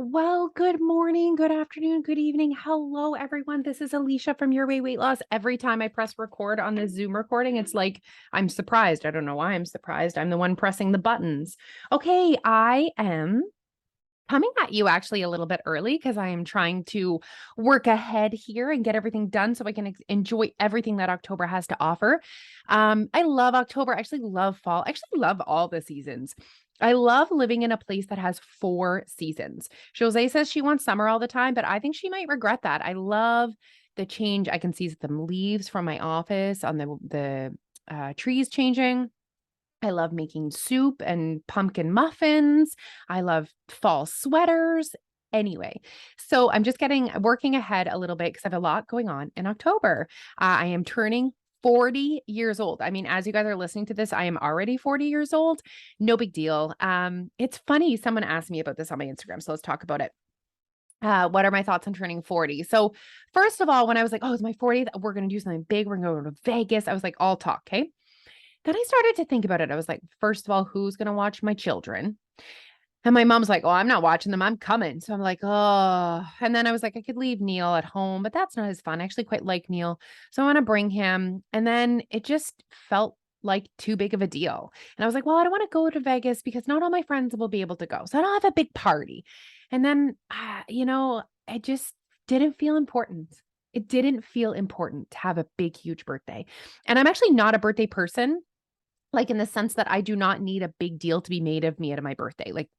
Well, good morning, good afternoon, good evening. Hello, everyone. This is Alicia from Your Way Weight Loss. Every time I press record on the Zoom recording, it's like I'm surprised. I don't know why I'm surprised. I'm the one pressing the buttons. Okay, I am coming at you actually a little bit early because I am trying to work ahead here and get everything done so I can enjoy everything that October has to offer. I love October. I actually love fall. I actually love all the seasons. I love living in a place that has four seasons. Jose says she wants summer all the time, but I think she might regret that. I love the change. I can see some leaves from my office on the trees changing. I love making soup and pumpkin muffins. I love fall sweaters. Anyway, so I'm just working ahead a little bit because I have a lot going on in October. I am turning 40 years old. I mean, as you guys are listening to this, I am already 40 years old. No big deal. It's funny. Someone asked me about this on my Instagram, so let's talk about it. What are my thoughts on turning 40? So, first of all, when I was like, oh, it's my 40th, we're going to do something big. We're going to go to Vegas. I was like, all talk. Okay. Then I started to think about it. I was like, first of all, who's going to watch my children? And my mom's like, oh, I'm not watching them. I'm coming. So I'm like, oh. And then I was like, I could leave Neil at home, but that's not as fun. I actually quite like Neil. So I want to bring him. And then it just felt like too big of a deal. And I was like, well, I don't want to go to Vegas because not all my friends will be able to go. So I don't have a big party. And then, it just didn't feel important. It didn't feel important to have a big, huge birthday. And I'm actually not a birthday person, like, in the sense that I do not need a big deal to be made of me at my birthday. Like,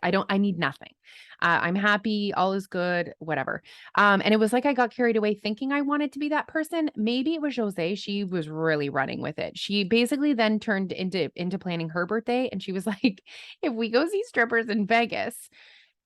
I need nothing. I'm happy, all is good, whatever. And it was like I got carried away thinking I wanted to be that person. Maybe it was Jose. She was really running with it. She basically then turned into planning her birthday. And she was like, if we go see strippers in Vegas,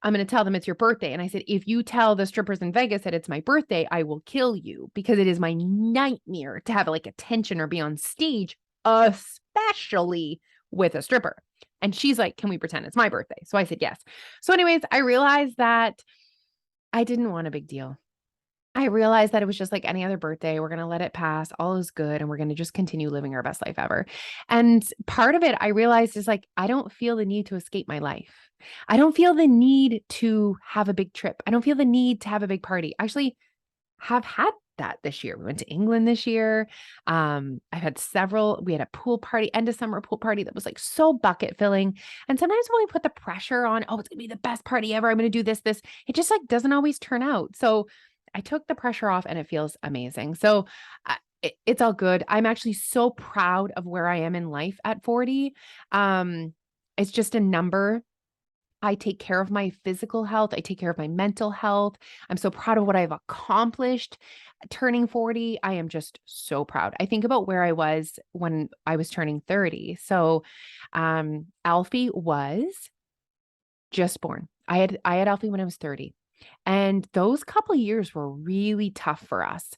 I'm going to tell them it's your birthday. And I said, if you tell the strippers in Vegas that it's my birthday, I will kill you because it is my nightmare to have like attention or be on stage, especially with a stripper. And she's like, can we pretend it's my birthday? So I said, yes. So anyways, I realized that I didn't want a big deal. I realized that it was just like any other birthday. We're going to let it pass. All is good. And we're going to just continue living our best life ever. And part of it I realized is like, I don't feel the need to escape my life. I don't feel the need to have a big trip. I don't feel the need to have a big party. Actually, have had that this year. We went to England this year. I've had several. We had a pool party, end of summer pool party that was like so bucket filling. And sometimes when we put the pressure on, oh, it's gonna be the best party ever. I'm gonna do this. It just like doesn't always turn out. So I took the pressure off and it feels amazing. So it's all good. I'm actually so proud of where I am in life at 40. It's just a number. I take care of my physical health. I take care of my mental health. I'm so proud of what I've accomplished. Turning 40, I am just so proud. I think about where I was when I was turning 30. So, Alfie was just born. I had Alfie when I was 30. And those couple years were really tough for us.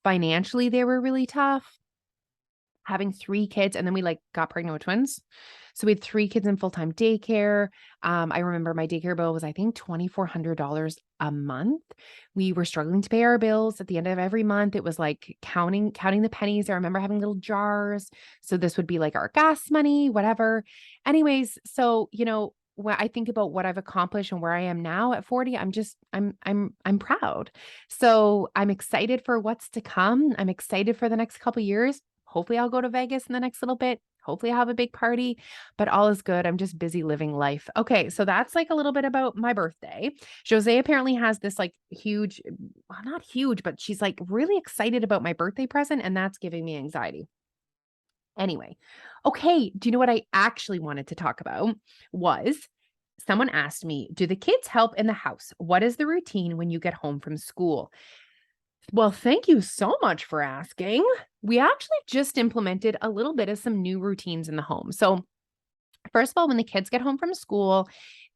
Financially, they were really tough. Having 3 kids, and then we, like, got pregnant with twins. So we had 3 kids in full-time daycare. I remember my daycare bill was, I think, $2,400 a month. We were struggling to pay our bills at the end of every month. It was like counting the pennies. I remember having little jars. So this would be like our gas money, whatever. Anyways, so, when I think about what I've accomplished and where I am now at 40, I'm proud. So I'm excited for what's to come. I'm excited for the next couple years. Hopefully I'll go to Vegas in the next little bit. Hopefully I'll have a big party, but all is good. I'm just busy living life. Okay, so that's like a little bit about my birthday. Jose apparently has this like huge, well, not huge, but she's like really excited about my birthday present, and that's giving me anxiety. Anyway, okay, do you know what I actually wanted to talk about was someone asked me, do the kids help in the house? What is the routine when you get home from school? Well, thank you so much for asking. We actually just implemented a little bit of some new routines in the home. So, first of all, when the kids get home from school,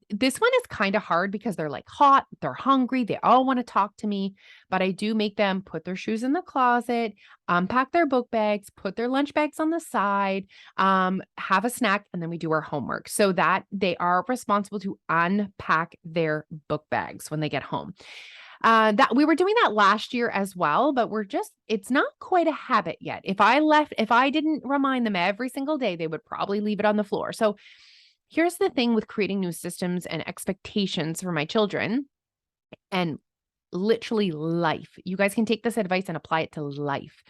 this one is kind of hard because they're like hot, they're hungry, they all want to talk to me, but I do make them put their shoes in the closet, unpack their book bags, put their lunch bags on the side, have a snack, and then we do our homework so that they are responsible to unpack their book bags when they get home. That we were doing that last year as well, but it's not quite a habit yet. If I didn't remind them every single day, they would probably leave it on the floor. So here's the thing with creating new systems and expectations for my children and literally life. You guys can take this advice and apply it to life.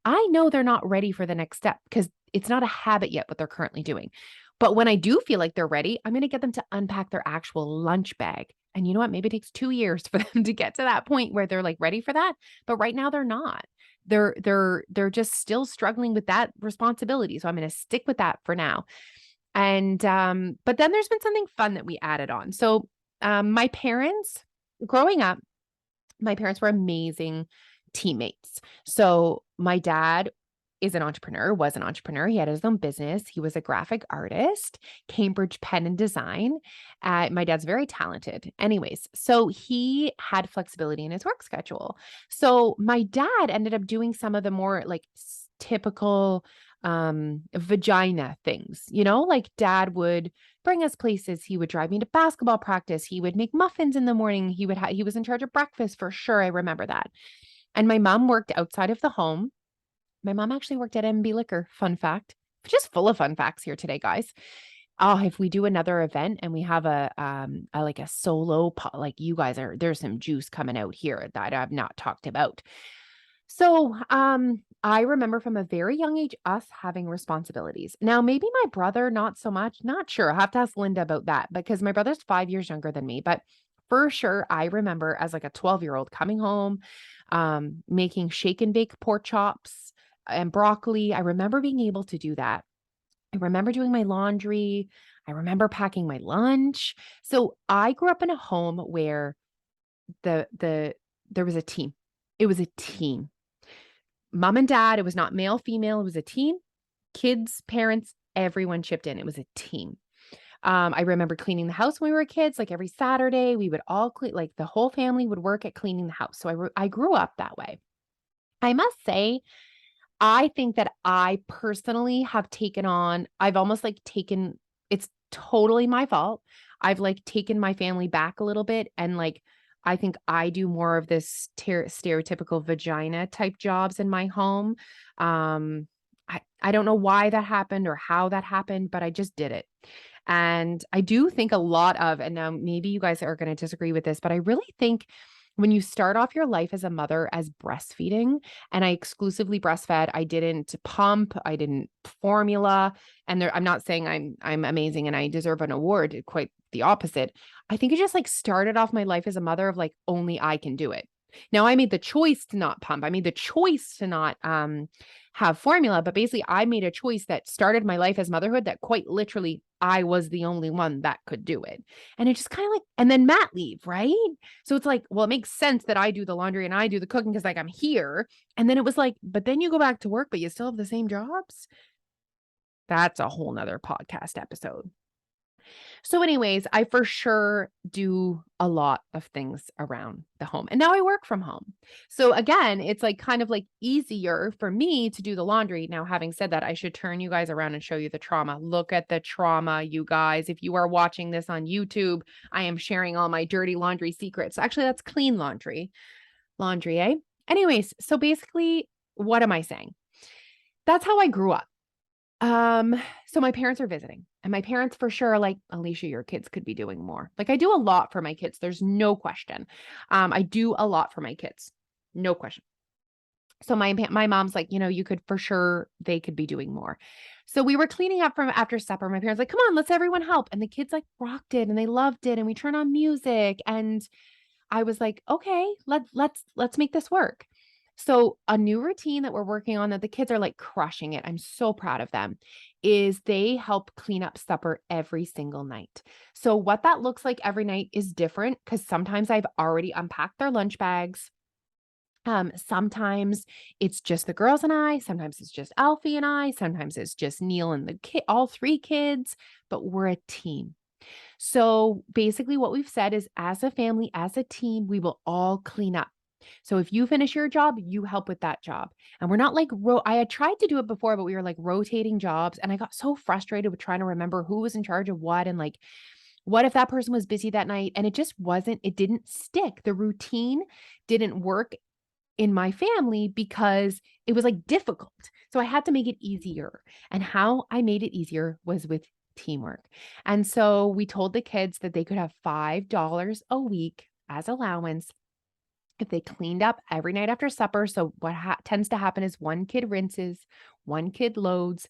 I know they're not ready for the next step because it's not a habit yet what they're currently doing. But when I do feel like they're ready, I'm going to get them to unpack their actual lunch bag. And you know what? Maybe it takes 2 years for them to get to that point where they're like ready for that, but right now they're not. They're just still struggling with that responsibility. So I'm going to stick with that for now. And but then there's been something fun that we added on. So my parents growing up, my parents were amazing teammates. So my dad was an entrepreneur. He had his own business. He was a graphic artist, Cambridge Pen and Design. My dad's very talented. Anyways, so he had flexibility in his work schedule. So my dad ended up doing some of the more like typical vagina things, like dad would bring us places. He would drive me to basketball practice. He would make muffins in the morning. He was in charge of breakfast for sure. I remember that. And my mom worked outside of the home. My mom actually worked at MB Liquor. Fun fact. Just full of fun facts here today, guys. Oh, if we do another event and we have a like a solo, like you guys there's some juice coming out here that I've not talked about. So, I remember from a very young age, us having responsibilities. Now, maybe my brother, not so much, not sure. I'll have to ask Linda about that because my brother's 5 years younger than me. But for sure, I remember as like a 12-year-old coming home, making shake and bake pork chops and broccoli. I remember being able to do that. I remember doing my laundry. I remember packing my lunch. So I grew up in a home where there was a team. It was a team. Mom and dad, it was not male, female, it was a team. Kids, parents, everyone chipped in. It was a team. I remember cleaning the house when we were kids, like every Saturday, we would all clean, like the whole family would work at cleaning the house. So I grew up that way. I must say, I think that I personally have I've almost like it's totally my fault. I've like taken my family back a little bit and like I think I do more of this stereotypical vagina type jobs in my home. I don't know why that happened or how that happened, but I just did it. And I do think a lot of, and now maybe you guys are going to disagree with this, but I really think when you start off your life as a mother as breastfeeding, and I exclusively breastfed, I didn't pump, I didn't formula, and I'm not saying I'm amazing and I deserve an award, quite the opposite. I think it just like started off my life as a mother of like only I can do it. Now I made the choice to not pump. I made the choice to not have formula, but basically I made a choice that started my life as motherhood that quite literally I was the only one that could do it. And it just kind of like, and then mat leave, right? So it's like, well, it makes sense that I do the laundry and I do the cooking because like I'm here. And then it was like, but then you go back to work, but you still have the same jobs. That's a whole nother podcast episode. So anyways, I for sure do a lot of things around the home. And now I work from home. So again, it's like kind of like easier for me to do the laundry. Now, having said that, I should turn you guys around and show you the trauma. Look at the trauma, you guys. If you are watching this on YouTube, I am sharing all my dirty laundry secrets. Actually, that's clean laundry. Laundry, eh? Anyways, so basically, what am I saying? That's how I grew up. So my parents are visiting and my parents for sure are like, Alicia, your kids could be doing more. Like I do a lot for my kids. There's no question. I do a lot for my kids. No question. So my mom's like, you could for sure, they could be doing more. So we were cleaning up from after supper. My parents like, come on, let's everyone help. And the kids like rocked it and they loved it. And we turned on music and I was like, okay, let's make this work. So a new routine that we're working on that the kids are like crushing it. I'm so proud of them is they help clean up supper every single night. So what that looks like every night is different because sometimes I've already unpacked their lunch bags. Sometimes it's just the girls and I, sometimes it's just Alfie and I, sometimes it's just Neil and the kid, all 3 kids, but we're a team. So basically what we've said is as a family, as a team, we will all clean up. So if you finish your job, you help with that job. And we're not like, I had tried to do it before, but we were like rotating jobs. And I got so frustrated with trying to remember who was in charge of what. And like, what if that person was busy that night? And it didn't stick. The routine didn't work in my family because it was like difficult. So I had to make it easier. And how I made it easier was with teamwork. And so we told the kids that they could have $5 a week as allowance if they cleaned up every night after supper. So what tends to happen is one kid rinses, one kid loads,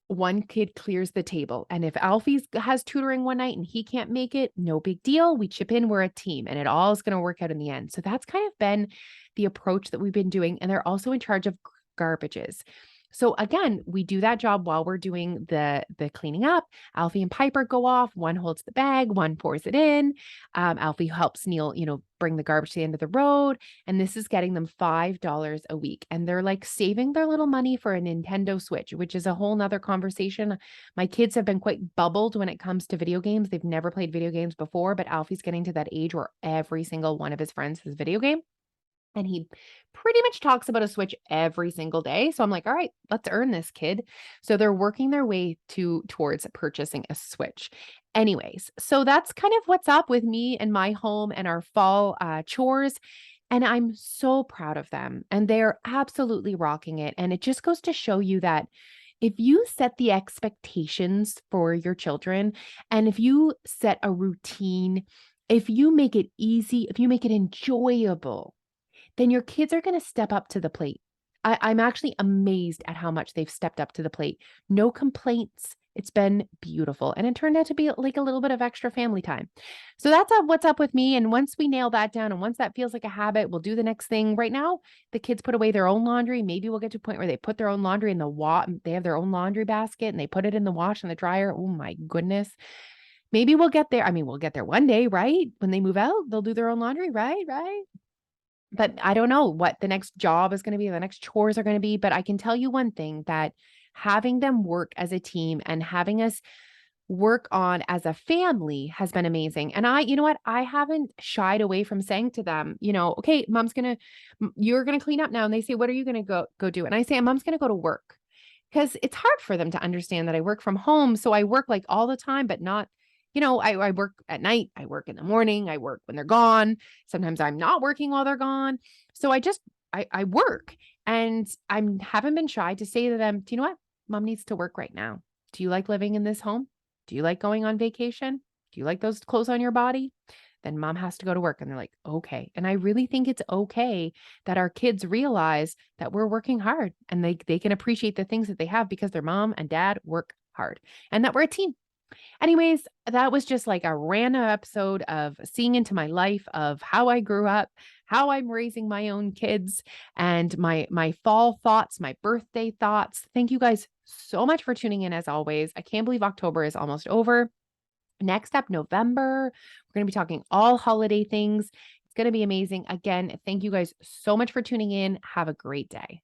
one kid clears the table. And if Alfie has tutoring one night and he can't make it, no big deal. We chip in, we're a team, and it all is going to work out in the end. So that's kind of been the approach that we've been doing. And they're also in charge of garbages. So again, we do that job while we're doing the cleaning up. Alfie and Piper go off. One holds the bag, one pours it in. Alfie helps Neil, bring the garbage to the end of the road. And this is getting them $5 a week. And they're like saving their little money for a Nintendo Switch, which is a whole nother conversation. My kids have been quite bubbled when it comes to video games. They've never played video games before, but Alfie's getting to that age where every single one of his friends has a video game. And he pretty much talks about a Switch every single day. So I'm like, all right, let's earn this, kid. So they're working their way towards purchasing a Switch. Anyways, so that's kind of what's up with me and my home and our fall chores. And I'm so proud of them. And they're absolutely rocking it. And it just goes to show you that if you set the expectations for your children, and if you set a routine, if you make it easy, if you make it enjoyable, then your kids are going to step up to the plate. I'm actually amazed at how much they've stepped up to the plate. No complaints. It's been beautiful. And it turned out to be like a little bit of extra family time. So that's what's up with me. And once we nail that down and once that feels like a habit, we'll do the next thing. Right now, the kids put away their own laundry. Maybe we'll get to a point where they put their own laundry in the wash. They have their own laundry basket and they put it in the wash and the dryer. Oh my goodness. Maybe we'll get there. I mean, we'll get there one day, right? When they move out, they'll do their own laundry, right? Right. But I don't know what the next job is going to be, the next chores are going to be. But I can tell you one thing, that having them work as a team and having us work on as a family has been amazing. And you know what? I haven't shied away from saying to them, okay, you're going to clean up now. And they say, what are you going to go do? And I say, mom's going to go to work, because it's hard for them to understand that I work from home. So I work like all the time, but not, I work at night, I work in the morning, I work when they're gone. Sometimes I'm not working while they're gone. So I work, and haven't been shy to say to them, do you know what? Mom needs to work right now. Do you like living in this home? Do you like going on vacation? Do you like those clothes on your body? Then mom has to go to work. And they're like, okay. And I really think it's okay that our kids realize that we're working hard and they can appreciate the things that they have because their mom and dad work hard and that we're a team. Anyways, that was just like a random episode of seeing into my life of how I grew up, how I'm raising my own kids, and my fall thoughts, my birthday thoughts. Thank you guys so much for tuning in as always. I can't believe October is almost over. Next up, November, we're going to be talking all holiday things. It's going to be amazing. Again, thank you guys so much for tuning in. Have a great day.